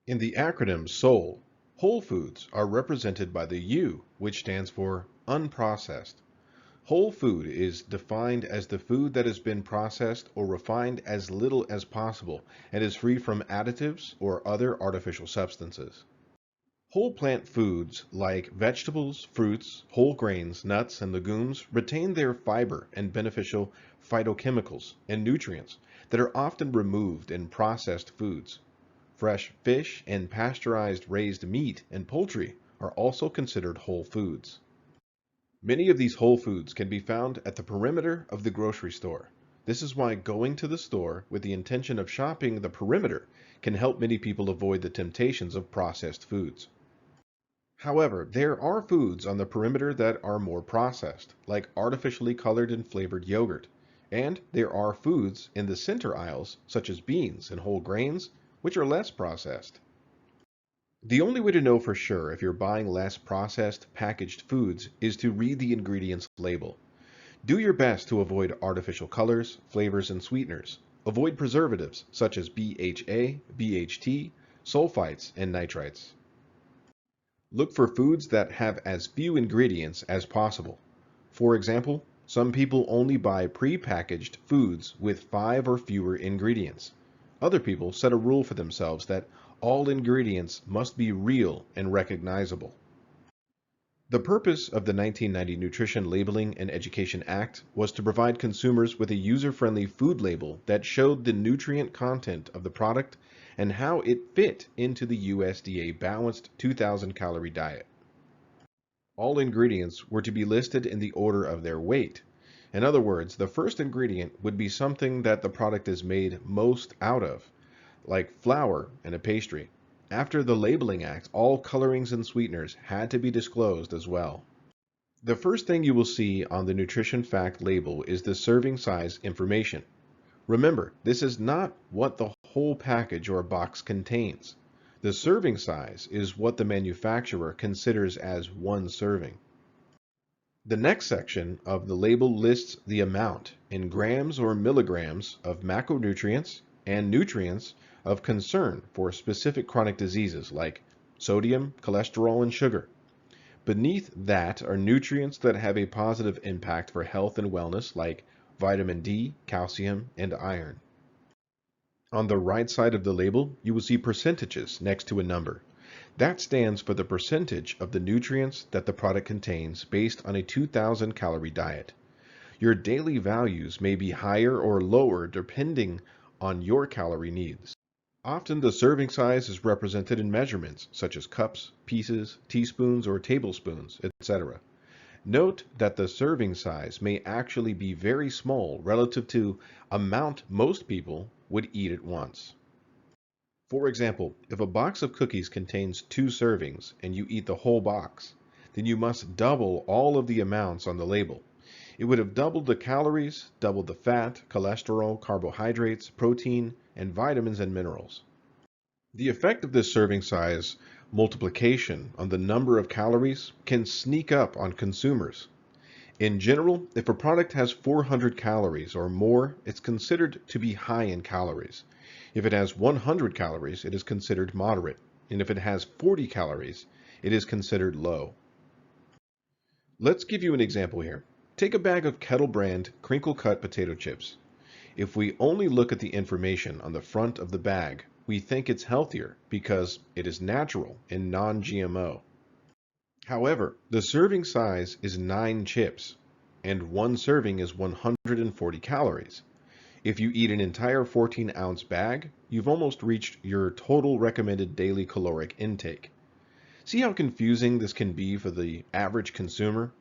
In the acronym SOUL, whole foods are represented by the U, which stands for unprocessed. Whole food is defined as the food that has been processed or refined as little as possible and is free from additives or other artificial substances. Whole plant foods like vegetables, fruits, whole grains, nuts, and legumes retain their fiber and beneficial phytochemicals and nutrients that are often removed in processed foods. Fresh fish and pasteurized raised meat and poultry are also considered whole foods. Many of these whole foods can be found at the perimeter of the grocery store. This is why going to the store with the intention of shopping the perimeter can help many people avoid the temptations of processed foods. However, there are foods on the perimeter that are more processed, like artificially colored and flavored yogurt. And there are foods in the center aisles, such as beans and whole grains, which are less processed. The only way to know for sure if you're buying less processed, packaged foods is to read the ingredients label. Do your best to avoid artificial colors, flavors, and sweeteners. Avoid preservatives such as BHA, BHT, sulfites, and nitrites. Look for foods that have as few ingredients as possible. For example, some people only buy pre-packaged foods with 5 or fewer ingredients. Other people set a rule for themselves that all ingredients must be real and recognizable. The purpose of the 1990 Nutrition Labeling and Education Act was to provide consumers with a user-friendly food label that showed the nutrient content of the product and how it fit into the USDA balanced 2,000 calorie diet. All ingredients were to be listed in the order of their weight. In other words, the first ingredient would be something that the product is made most out of, like flour in a pastry. After the Labeling Act, all colorings and sweeteners had to be disclosed as well. The first thing you will see on the nutrition fact label is the serving size information. Remember, this is not what the whole package or box contains. The serving size is what the manufacturer considers as one serving. The next section of the label lists the amount in grams or milligrams of macronutrients and nutrients of concern for specific chronic diseases like sodium, cholesterol, and sugar. Beneath that are nutrients that have a positive impact for health and wellness like vitamin D, calcium, and iron. On the right side of the label, you will see percentages next to a number. That stands for the percentage of the nutrients that the product contains based on a 2,000 calorie diet. Your daily values may be higher or lower depending on your calorie needs. Often the serving size is represented in measurements such as cups, pieces, teaspoons, or tablespoons, etc. Note that the serving size may actually be very small relative to amount most people would eat at once. For example, if a box of cookies contains 2 servings and you eat the whole box, then you must double all of the amounts on the label. It would have doubled the calories, doubled the fat, cholesterol, carbohydrates, protein, and vitamins and minerals. The effect of this serving size multiplication on the number of calories can sneak up on consumers. In general, if a product has 400 calories or more, it's considered to be high in calories. If it has 100 calories, it is considered moderate. And if it has 40 calories, it is considered low. Let's give you an example here. Take a bag of Kettle brand crinkle cut potato chips. If we only look at the information on the front of the bag, we think it's healthier because it is natural and non-GMO. However, the serving size is 9 chips, and one serving is 140 calories. If you eat an entire 14-ounce bag, you've almost reached your total recommended daily caloric intake. See how confusing this can be for the average consumer?